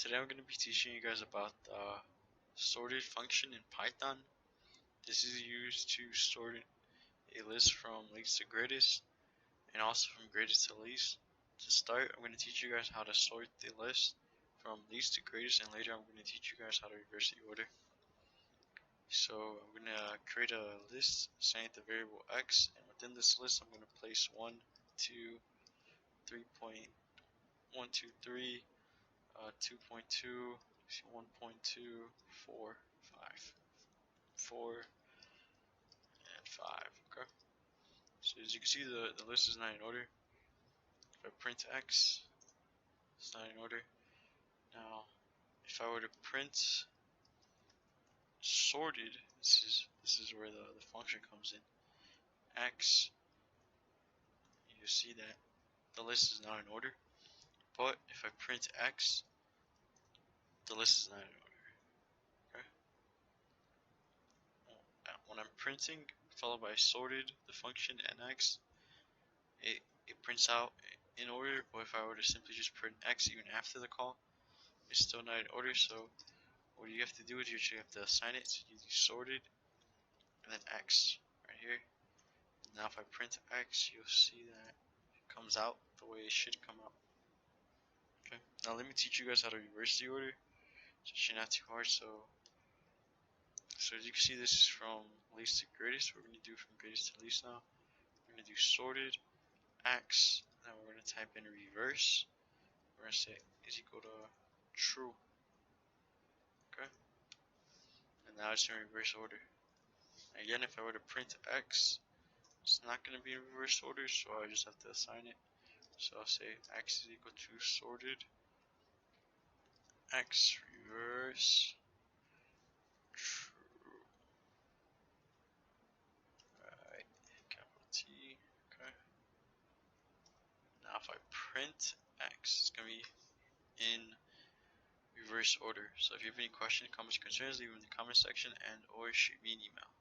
Today I'm going to be teaching you guys about the sorted function in Python. This is used to sort a list from least to greatest and also from greatest to least. To start, I'm going to teach you guys how to sort the list from least to greatest, and later I'm going to teach you guys how to reverse the order. So I'm going to create a list assigned the variable x, and within this list I'm going to place 1, 2, 3.123, 2.2, 1.2, 4, 5, 4, and 5. Okay. So as you can see, the list is not in order. If I print x, it's not in order. Now, if I were to print sorted, this is where the function comes in. X, you see that the list is not in order. But if I print x, the list is not in order. Okay. When I'm printing followed by sorted, the function nx, it prints out in order. But if I were to simply just print x even after the call, it's still not in order. So what you have to do is you actually have to assign it. So you do sorted and then x right here. Now if I print x, you'll see that it comes out the way it should come out. Okay. Now let me teach you guys how to reverse the order. It's actually not too hard. So as you can see, this is from least to greatest. We're going to do from greatest to least now. We're going to do sorted x. Then we're going to type in reverse. We're going to say is equal to true. Okay. And now it's in reverse order. Again, if I were to print x, it's not going to be in reverse order, so I just have to assign it. So I'll say x is equal to sorted x reverse true. Right, capital T. Okay. Now if I print x, it's going to be in reverse order. So if you have any questions, comments, concerns, leave them in the comment section and or shoot me an email.